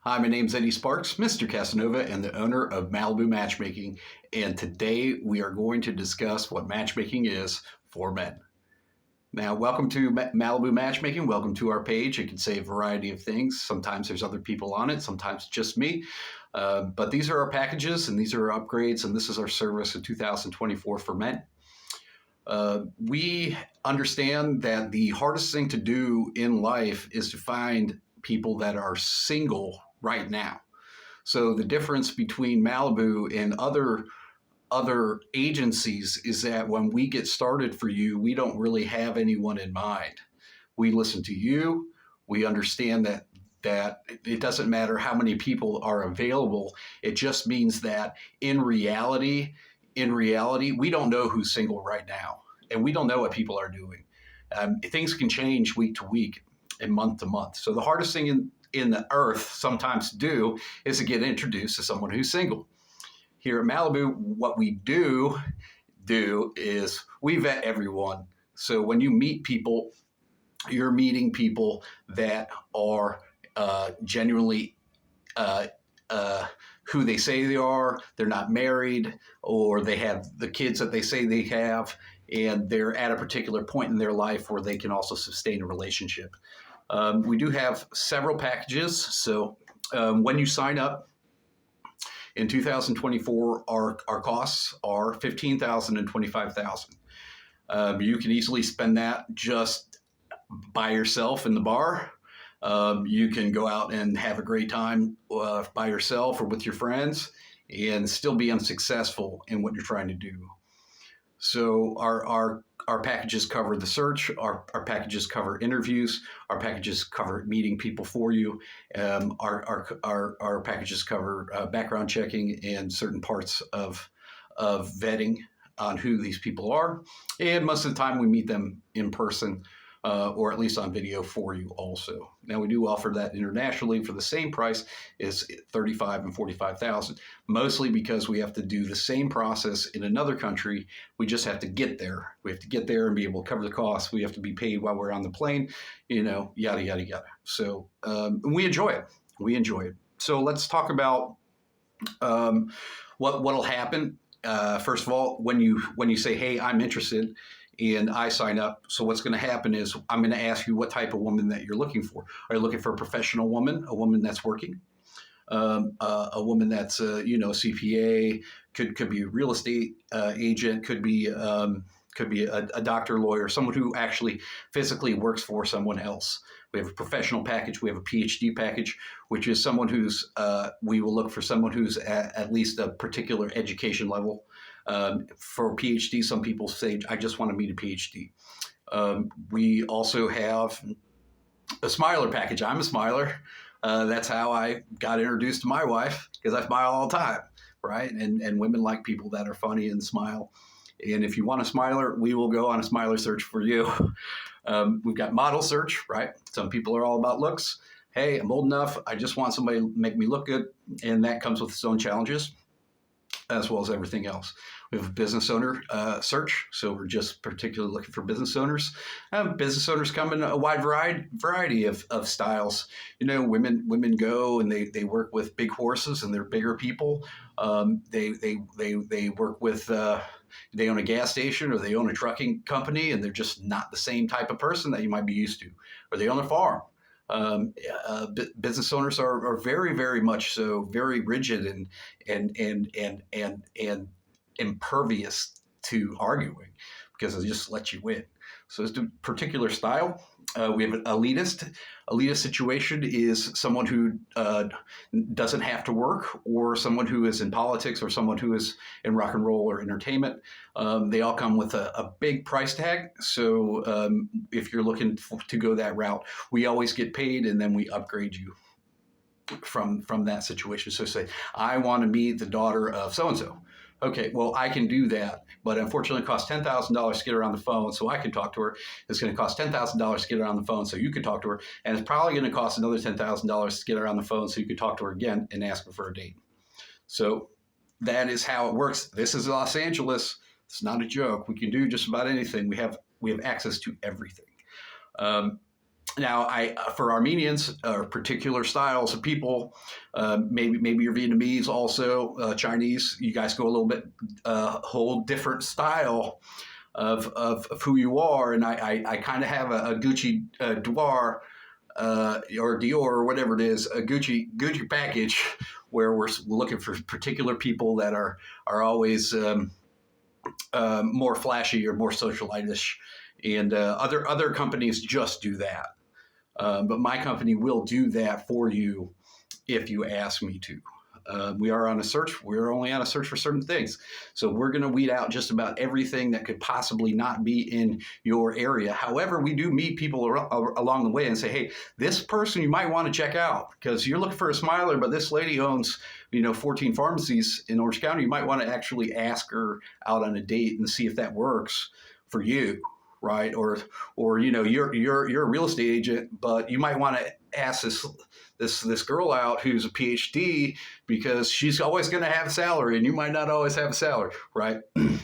Hi, my name's Eddie Sparks, Mr. Casanova, and the owner of Malibu Matchmaking. And today we are going to discuss what matchmaking is for men. Now, welcome to Malibu Matchmaking. Welcome to our page. It can say a variety of things. Sometimes there's other people on it, sometimes just me. But these are our packages and these are our upgrades, and this is our service in 2024 for men. We understand that the hardest thing to do in life is to find people that are single right now. So the difference between Malibu and other agencies is that when we get started for you, we don't really have anyone in mind. We listen to you. We understand that it doesn't matter how many people are available. It just means that in reality, we don't know who's single right now, and we don't know what people are doing. Things can change week to week and month to month. So the hardest thing in the earth sometimes to do is to get introduced to someone who's single. Here at Malibu, what we do is we vet everyone. So when you meet people, you're meeting people that are genuinely who they say they are. They're not married, or they have the kids that they say they have, and they're at a particular point in their life where they can also sustain a relationship. We do have several packages. So when you sign up in 2024, our costs are $15,000 and $25,000. You can easily spend that just by yourself in the bar. You can go out and have a great time by yourself or with your friends and still be unsuccessful in what you're trying to do. So our packages cover the search, our packages cover interviews, our packages cover meeting people for you, our packages cover background checking and certain parts of vetting on who these people are. And most of the time we meet them in person, or at least on video for you also. Now we do offer that internationally for the same price as $35,000 and $45,000, mostly because we have to do the same process in another country. We just have to get there. We have to get there and be able to cover the costs. We have to be paid while we're on the plane, yada, yada, yada. So we enjoy it. We enjoy it. So let's talk about what'll happen. First of all, when you say, hey, I'm interested, and I sign up. So what's going to happen is I'm going to ask you what type of woman that you're looking for. Are you looking for a professional woman, a woman that's working, a woman that's a CPA, could be a real estate agent, could be a doctor, lawyer, someone who actually physically works for someone else. We have a professional package. We have a PhD package, which is someone who's we will look for someone who's at least a particular education level. For PhD, some people say, I just want to meet a PhD. We also have a smiler package. I'm a smiler. That's how I got introduced to my wife, because I smile all the time, right? And women like people that are funny and smile. And if you want a smiler, we will go on a smiler search for you. We've got model search, right? Some people are all about looks. Hey, I'm old enough. I just want somebody to make me look good. And that comes with its own challenges, as well as everything else. We have a business owner search, so we're just particularly looking for business owners. Business owners come in a wide variety of styles. Women go and they work with big horses and they're bigger people. They work with they own a gas station or they own a trucking company, and they're just not the same type of person that you might be used to. Or they own a farm. Business owners are very, very much so very rigid and impervious to arguing, because they just let you win. So it's a particular style. We have an elitist. Elitist situation is someone who doesn't have to work, or someone who is in politics, or someone who is in rock and roll or entertainment. They all come with a big price tag. So if you're looking to go that route, we always get paid, and then we upgrade you from that situation. So say, I want to meet the daughter of so-and-so. Okay, well, I can do that, but unfortunately it costs $10,000 to get her on the phone so I can talk to her. It's going to cost $10,000 to get her on the phone so you can talk to her, and it's probably going to cost another $10,000 to get her on the phone so you can talk to her again and ask her for a date. So that is how it works. This is Los Angeles. It's not a joke. We can do just about anything. We have access to everything. Now, for Armenians or particular styles of people, maybe you're Vietnamese, also Chinese. You guys go a little bit whole different style of who you are, and I kind of have a Gucci Noir or Dior or whatever it is, a Gucci package where we're looking for particular people that are always more flashy or more socialite-ish, and other companies just do that. But my company will do that for you if you ask me to. We are on a search. We're only on a search for certain things. So we're going to weed out just about everything that could possibly not be in your area. However, we do meet people along the way and say, hey, this person you might want to check out because you're looking for a smiler, but this lady owns, 14 pharmacies in Orange County. You might want to actually ask her out on a date and see if that works for you. Right, or you're a real estate agent, but you might want to ask this girl out who's a PhD because she's always going to have a salary, and you might not always have a salary, right?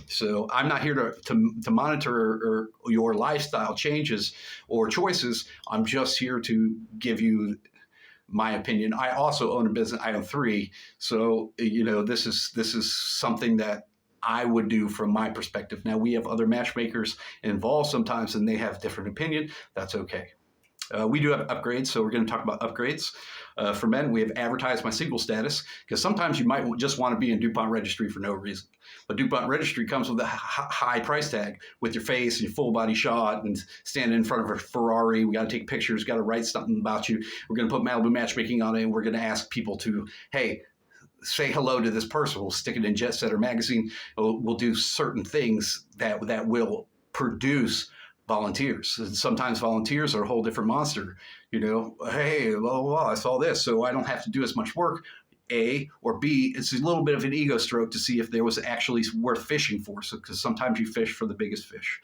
So I'm not here to monitor your lifestyle changes or choices. I'm just here to give you my opinion. I also own a business. I own three, so this is something that I would do from my perspective. Now, we have other matchmakers involved sometimes, and they have different opinion. That's okay. We do have upgrades, so we're going to talk about upgrades. For men, we have advertised my single status, because sometimes you might just want to be in DuPont Registry for no reason. But DuPont Registry comes with a high price tag with your face and your full body shot and standing in front of a Ferrari. We got to take pictures, got to write something about you. We're going to put Malibu Matchmaking on it, and we're going to ask people to, hey, say hello to this person. We'll stick it in Jet Setter magazine. We'll do certain things that will produce volunteers. And sometimes volunteers are a whole different monster. Hey, blah, blah, blah, I saw this, so I don't have to do as much work. A, or B, it's a little bit of an ego stroke to see if there was actually worth fishing for. So, because sometimes you fish for the biggest fish.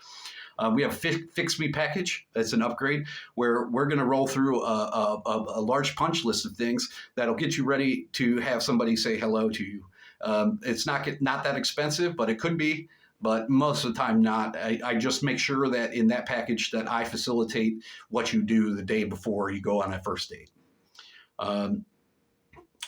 We have a Fix Me package. That's an upgrade where we're going to roll through a large punch list of things that'll get you ready to have somebody say hello to you. It's not that expensive, but it could be. But most of the time not. I just make sure that in that package that I facilitate what you do the day before you go on a first date.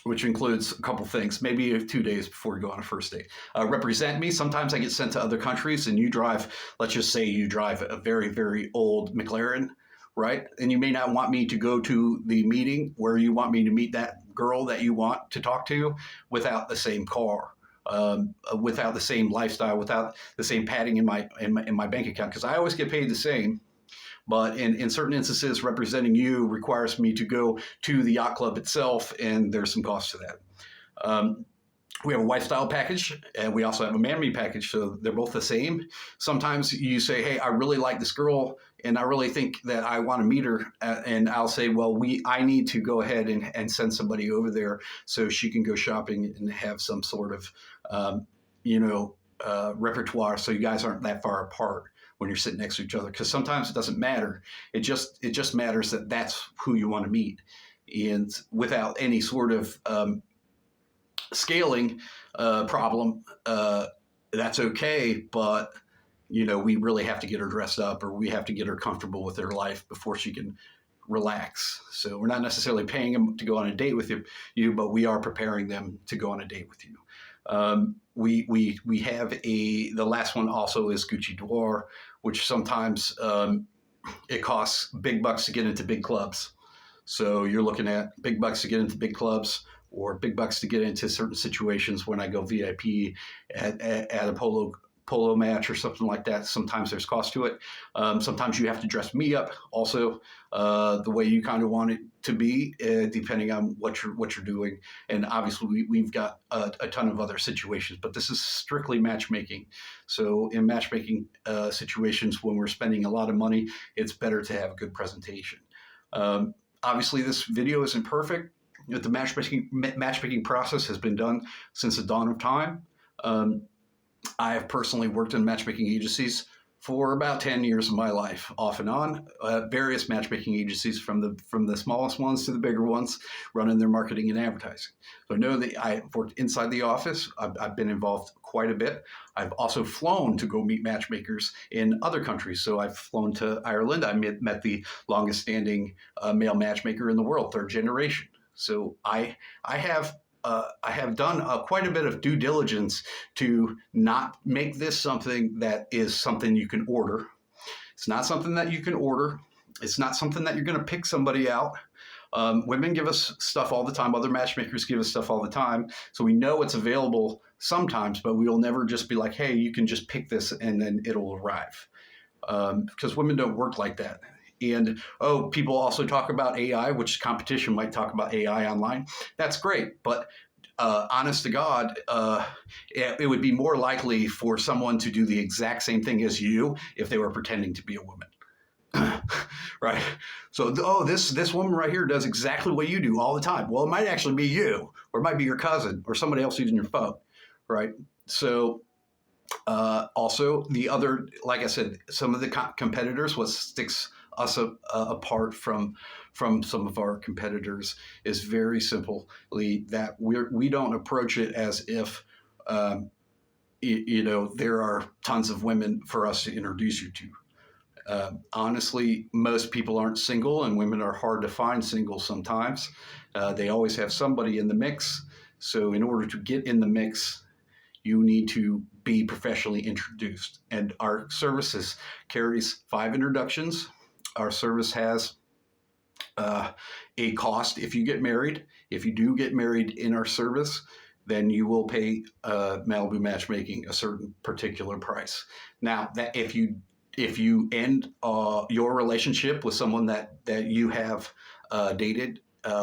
Which includes a couple things, maybe 2 days before you go on a first date. Represent me. Sometimes I get sent to other countries and you drive, let's just say you drive a very, very old McLaren, right? And you may not want me to go to the meeting where you want me to meet that girl that you want to talk to without the same car, without the same lifestyle, without the same padding in my bank account, because I always get paid the same. But in certain instances, representing you requires me to go to the yacht club itself, and there's some cost to that. We have a lifestyle package, and we also have a man-me package, so they're both the same. Sometimes you say, hey, I really like this girl, and I really think that I want to meet her, and I'll say, well, I need to go ahead and send somebody over there so she can go shopping and have some sort of, repertoire, so you guys aren't that far apart when you're sitting next to each other, because sometimes it doesn't matter. It just matters that that's who you want to meet, and without any sort of scaling problem, that's okay. But we really have to get her dressed up, or we have to get her comfortable with her life before she can relax. So we're not necessarily paying them to go on a date with you, but we are preparing them to go on a date with you. We have the last one also is Gucci Noir, which sometimes it costs big bucks to get into big clubs. So you're looking at big bucks to get into big clubs, or big bucks to get into certain situations when I go VIP at a polo match or something like that. Sometimes there's cost to it. Sometimes you have to dress me up also the way you kind of want it to be, depending on what you're doing. And obviously we've got a ton of other situations, but this is strictly matchmaking. So in matchmaking situations, when we're spending a lot of money, it's better to have a good presentation. Obviously this video isn't perfect. The matchmaking process has been done since the dawn of time. I have personally worked in matchmaking agencies For about 10 years of my life, off and on, various matchmaking agencies from the smallest ones to the bigger ones, running their marketing and advertising. So I know that I've worked inside the office. I've been involved quite a bit. I've also flown to go meet matchmakers in other countries. So I've flown to Ireland. I met the longest standing male matchmaker in the world, third generation. So I have done quite a bit of due diligence to not make this something that is something you can order. It's not something that you can order. It's not something that you're going to pick somebody out. Women give us stuff all the time. Other matchmakers give us stuff all the time. So we know it's available sometimes, but we'll never just be like, hey, you can just pick this and then it'll arrive. Because women don't work like that. And, people also talk about AI, which competition might talk about AI online. That's great. But honest to God, it would be more likely for someone to do the exact same thing as you if they were pretending to be a woman. Right? So, this woman right here does exactly what you do all the time. Well, it might actually be you, or it might be your cousin, or somebody else using your phone. Right? So, also, the other, like I said, some of the competitors, what sticks us apart from some of our competitors is very simply that we don't approach it as if there are tons of women for us to introduce you to. Honestly, most people aren't single, and women are hard to find single sometimes. They always have somebody in the mix. So in order to get in the mix, you need to be professionally introduced. And our services carries 5 introductions. Our service has a cost if you get married. If you do get married in our service, then you will pay Malibu Matchmaking a certain particular price. Now, that if you end your relationship with someone that you have dated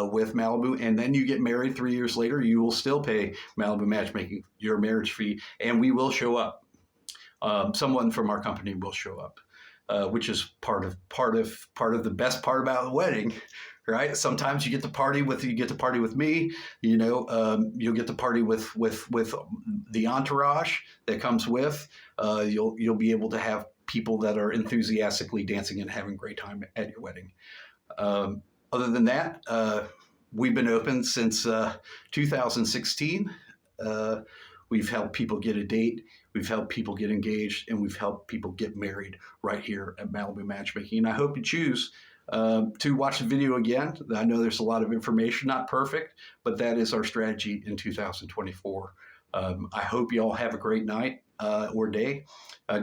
with Malibu, and then you get married 3 years later, you will still pay Malibu Matchmaking your marriage fee, and we will show up. Someone from our company will show up. Which is part of the best part about the wedding, right? Sometimes you get to party with me, you'll get to party with the entourage that comes with. You'll be able to have people that are enthusiastically dancing and having a great time at your wedding. Other than that, we've been open since 2016. We've helped people get a date, we've helped people get engaged, and we've helped people get married right here at Malibu Matchmaking. And I hope you choose to watch the video again. I know there's a lot of information, not perfect, but that is our strategy in 2024. I hope you all have a great night or day.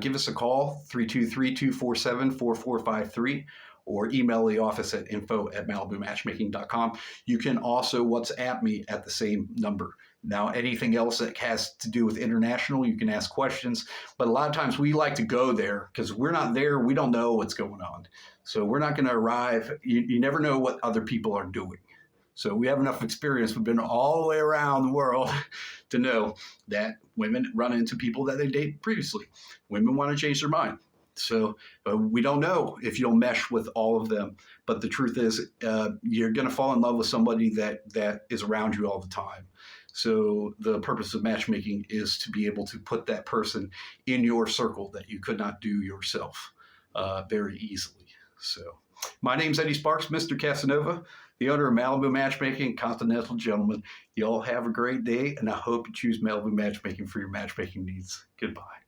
Give us a call, 323-247-4453. Or email the office at info@malibumatchmaking.com. You can also WhatsApp me at the same number. Now, anything else that has to do with international, you can ask questions. But a lot of times we like to go there because we're not there. We don't know what's going on. So we're not going to arrive. You never know what other people are doing. So we have enough experience. We've been all the way around the world to know that women run into people that they dated previously. Women want to change their mind. So we don't know if you'll mesh with all of them. But the truth is you're going to fall in love with somebody that is around you all the time. So the purpose of matchmaking is to be able to put that person in your circle that you could not do yourself very easily. So my name's Eddie Sparks, Mr. Casanova, the owner of Malibu Matchmaking, Continental Gentleman. You all have a great day, and I hope you choose Malibu Matchmaking for your matchmaking needs. Goodbye.